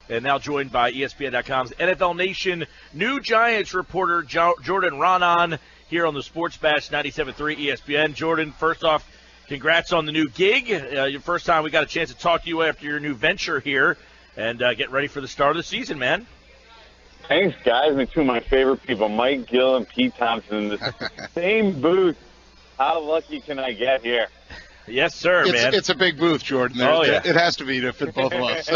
and now joined by ESPN.com's NFL Nation new Giants reporter Jordan Raanan here on the Sports Bash 97.3 ESPN. Jordan, first off, congrats on the new gig. Your first time we got a chance to talk to you after your new venture here, and get ready for the start of the season, man. Thanks, guys. I mean, two of my favorite people, Mike Gill and Pete Thompson, in the same booth. How lucky can I get here? Yes, sir, man. It's a big booth, Jordan. It has to be to fit both of us.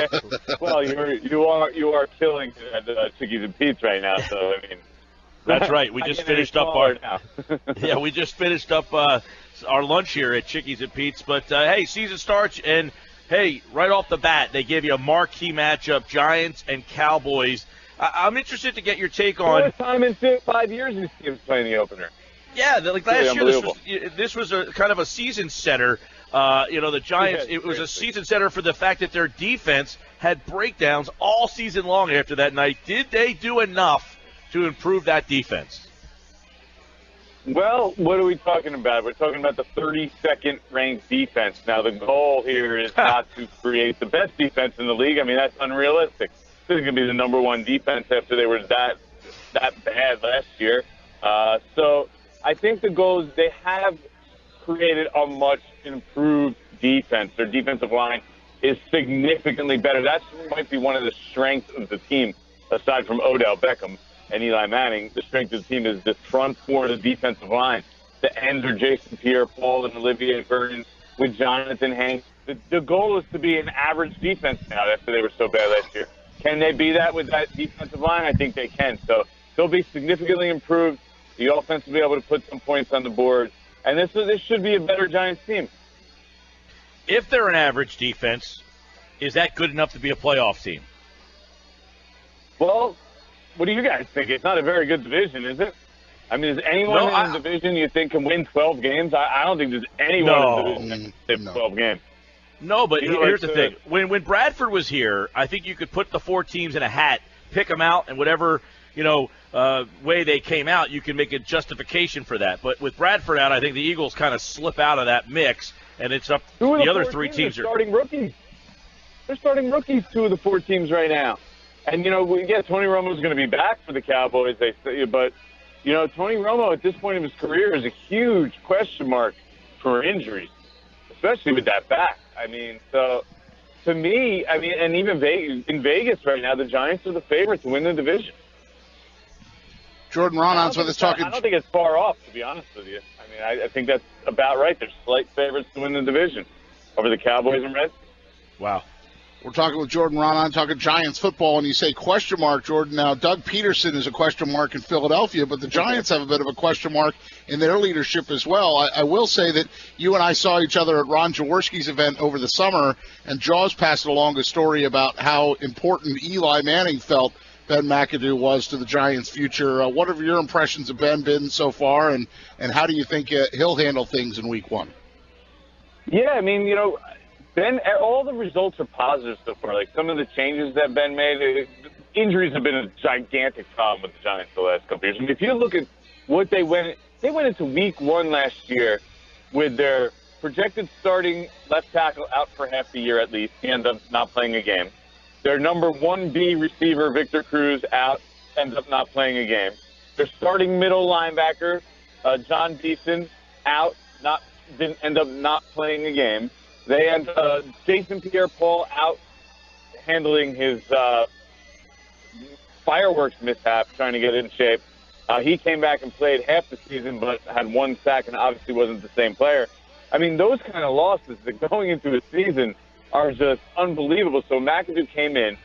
Well, you are killing at Chickies and Pete's right now. So I mean, that's right. We just finished up we just finished up our lunch here at Chickies and Pete's. But hey, season starts, and hey, right off the bat, they give you a marquee matchup: Giants and Cowboys. I'm interested to get your take on. First time in 5 years you see him playing the opener. Yeah, like last year, this was a kind of a season setter. The Giants, it was a season setter for the fact that their defense had breakdowns all season long after that night. Did they do enough to improve that defense? Well, what are we talking about? We're talking about the 32nd ranked defense. Now, the goal here is not to create the best defense in the league. I mean, that's unrealistic. This is going to be the number one defense after they were that bad last year. So I think the goal is they have created a much improved defense. Their defensive line is significantly better. That might be one of the strengths of the team, aside from Odell Beckham and Eli Manning. The strength of the team is the front four of the defensive line. The ends are Jason Pierre-Paul and Olivier Vernon with Jonathan Hanks. The goal is to be an average defense now after they were so bad last year. Can they be that with that defensive line? I think they can. So they'll be significantly improved. The offense will be able to put some points on the board. And this should be a better Giants team. If they're an average defense, is that good enough to be a playoff team? Well, what do you guys think? It's not a very good division, is it? I mean, is anyone in the division you think can win 12 games? I don't think there's anyone in the division that can win 12 games. No, but here's the thing. When Bradford was here, I think you could put the four teams in a hat, pick them out, and whatever way they came out, you can make a justification for that. But with Bradford out, I think the Eagles kind of slip out of that mix, and it's up to the other three teams. Are starting rookies. They're starting rookies, two of the four teams right now. And, Tony Romo's going to be back for the Cowboys, they say, but, Tony Romo at this point of his career is a huge question mark for injuries, especially with that back. I mean, so to me, and even in Vegas right now, the Giants are the favorite to win the division. Jordan Ronan's with us talking. I don't think it's far off, to be honest with you. I mean, I think that's about right. They're slight favorites to win the division over the Cowboys and Reds. Wow. We're talking with Jordan Raanan, talking Giants football, and you say question mark, Jordan. Now, Doug Peterson is a question mark in Philadelphia, but the Giants have a bit of a question mark in their leadership as well. I will say that you and I saw each other at Ron Jaworski's event over the summer, and Jaws passed along a story about how important Eli Manning felt Ben McAdoo was to the Giants' future. What have your impressions of Ben been so far, and how do you think he'll handle things in Week 1? Yeah, I mean, Ben, all the results are positive so far. Like some of the changes that Ben made, injuries have been a gigantic problem with the Giants the last couple years. I mean, if you look at what they went into Week 1 last year with their projected starting left tackle out for half the year at least. He ended up not playing a game. Their number 1B receiver, Victor Cruz, out, ends up not playing a game. Their starting middle linebacker, John Beeson, out, didn't end up not playing a game. They end Jason Pierre-Paul out handling his fireworks mishap, trying to get in shape. He came back and played half the season, but had 1 sack and obviously wasn't the same player. I mean, those kind of losses that going into a season are just unbelievable. So McAdoo came in,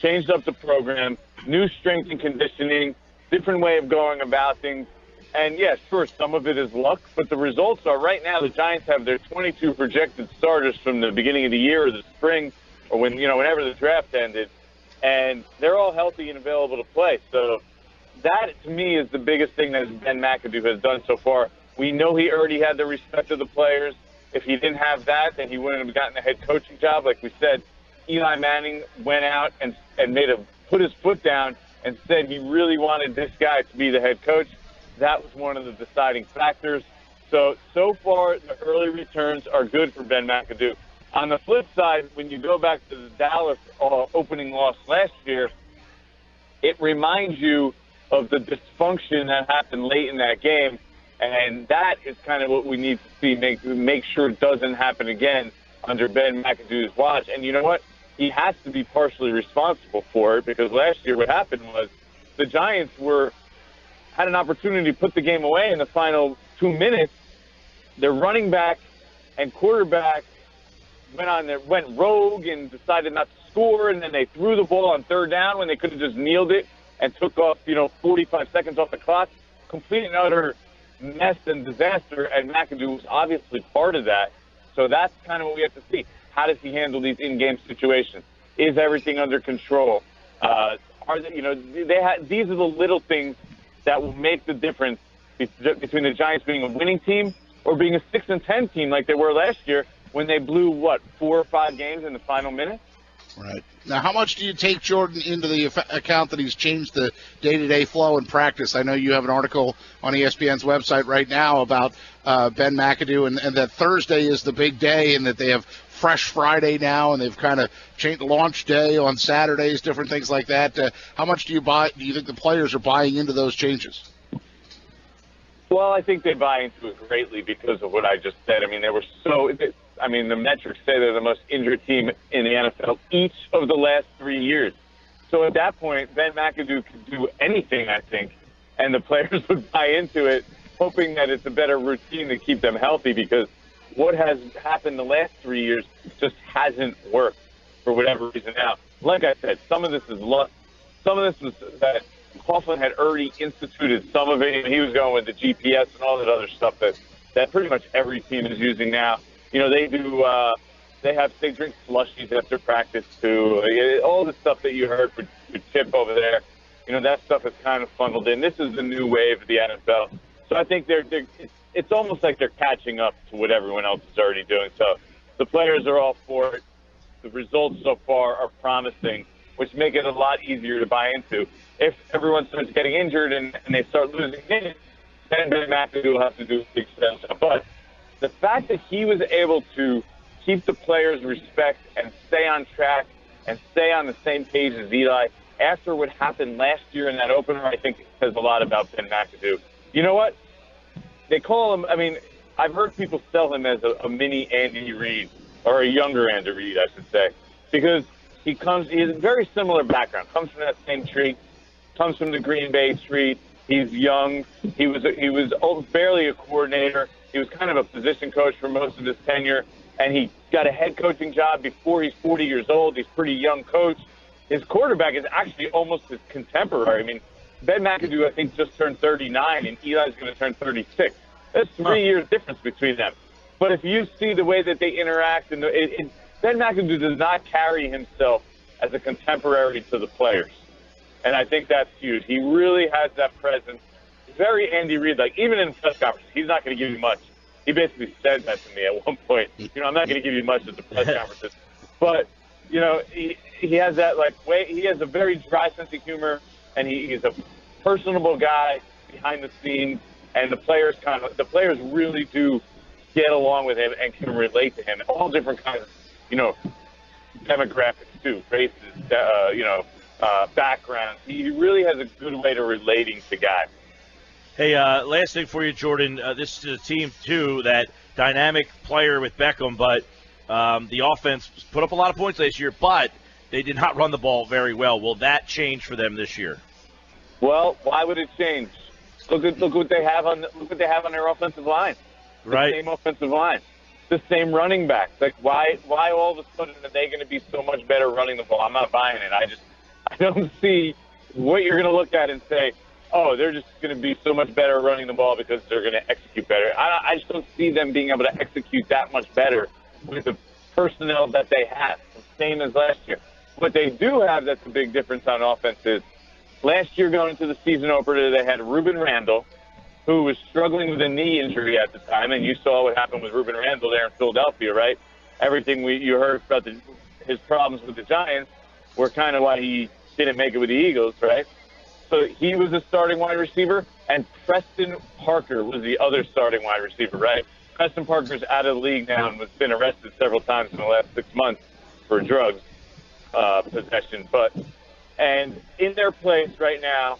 changed up the program, new strength and conditioning, different way of going about things. And, yeah, sure, some of it is luck, but the results are right now the Giants have their 22 projected starters from the beginning of the year or the spring or whenever the draft ended, and they're all healthy and available to play. So that, to me, is the biggest thing that Ben McAdoo has done so far. We know he already had the respect of the players. If he didn't have that, then he wouldn't have gotten a head coaching job. Like we said, Eli Manning went out and put his foot down and said he really wanted this guy to be the head coach. That was one of the deciding factors. So far, the early returns are good for Ben McAdoo. On the flip side, when you go back to the Dallas opening loss last year, it reminds you of the dysfunction that happened late in that game, and that is kind of what we need to see, make sure it doesn't happen again under Ben McAdoo's watch. And you know what? He has to be partially responsible for it, because last year what happened was the Giants had an opportunity to put the game away in the final 2 minutes. Their running back and quarterback went rogue and decided not to score, and then they threw the ball on third down when they could have just kneeled it and took off, 45 seconds off the clock. Complete and utter mess and disaster, and McAdoo was obviously part of that. So that's kind of what we have to see. How does he handle these in-game situations? Is everything under control? These are the little things that will make the difference between the Giants being a winning team or being a 6-10 team like they were last year, when they blew, 4 or 5 games in the final minute? Right. Now, how much do you take Jordan into the account that he's changed the day-to-day flow in practice? I know you have an article on ESPN's website right now about Ben McAdoo and that Thursday is the big day, and that they have Fresh Friday now, and they've kind of changed launch day on Saturdays, different things like that. How much do you think the players are buying into those changes? Well, I think they buy into it greatly because of what I just said. I mean, the metrics say they're the most injured team in the NFL each of the last 3 years. So at that point, Ben McAdoo could do anything, I think, and the players would buy into it, hoping that it's a better routine to keep them healthy, because what has happened the last 3 years just hasn't worked for whatever reason. Now, like I said, some of this is luck. Some of this was that Coughlin had already instituted some of it, and he was going with the GPS and all that other stuff that pretty much every team is using now. They do. They drink slushies after practice too. All the stuff that you heard with Chip over there, that stuff is kind of funneled in. This is the new wave of the NFL. So I think it's almost like they're catching up to what everyone else is already doing. So the players are all for it. The results so far are promising, which make it a lot easier to buy into. If everyone starts getting injured and they start losing games, then Ben McAdoo will have to do a big step. But the fact that he was able to keep the players' respect and stay on track and stay on the same page as Eli after what happened last year in that opener, I think says a lot about Ben McAdoo. You know what? They call him, I've heard people sell him as a mini Andy Reid, or a younger Andy Reid, I should say, because he has a very similar background, comes from that same tree, comes from the Green Bay tree. He's young. He was barely a coordinator. He was kind of a position coach for most of his tenure, and he got a head coaching job before he's 40 years old. He's a pretty young coach. His quarterback is actually almost his contemporary. Ben McAdoo, I think, just turned 39, and Eli's going to turn 36. That's 3 years difference between them. But if you see the way that they interact, and Ben McAdoo does not carry himself as a contemporary to the players. And I think that's huge. He really has that presence. He's very Andy Reid. Like, even in press conferences, he's not going to give you much. He basically said that to me at one point. I'm not going to give you much at the press conferences. But, he has that, way. He has a very dry sense of humor, and he is a personable guy behind the scenes. And the players really do get along with him and can relate to him. All different kinds of, demographics too, races, backgrounds. He really has a good way to relating to guys. Hey, last thing for you, Jordan. This is a team, too, that dynamic player with Beckham, but the offense put up a lot of points last year, but they did not run the ball very well. Will that change for them this year? Well, why would it change? Look what they have on their offensive line. Right. The same offensive line. The same running backs. Why all of a sudden are they going to be so much better running the ball? I'm not buying it. I don't see what you're going to look at and say, oh, they're just going to be so much better running the ball because they're going to execute better. I just don't see them being able to execute that much better with the personnel that they have, same as last year. What they do have that's a big difference on offense is last year going into the season opener, they had Ruben Randall, who was struggling with a knee injury at the time, and you saw what happened with Ruben Randall there in Philadelphia, right? Everything you heard about his problems with the Giants were kind of why he didn't make it with the Eagles, right? So he was a starting wide receiver, and Preston Parker was the other starting wide receiver, right? Preston Parker's out of the league now and has been arrested several times in the last 6 months for drugs possession. And in their place right now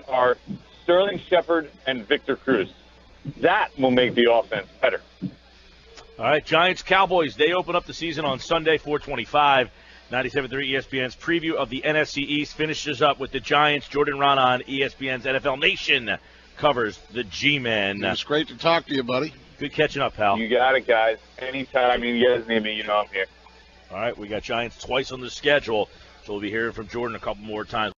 are Sterling Shepard and Victor Cruz. That will make the offense better. All right, Giants-Cowboys, they open up the season on Sunday, 4:25. 97.3 ESPN's preview of the NFC East finishes up with the Giants. Jordan Raanan, ESPN's NFL Nation, covers the G-Men. It's great to talk to you, buddy. Good catching up, pal. You got it, guys. Anytime you guys need me, you know I'm here. All right, we got Giants twice on the schedule, so we'll be hearing from Jordan a couple more times.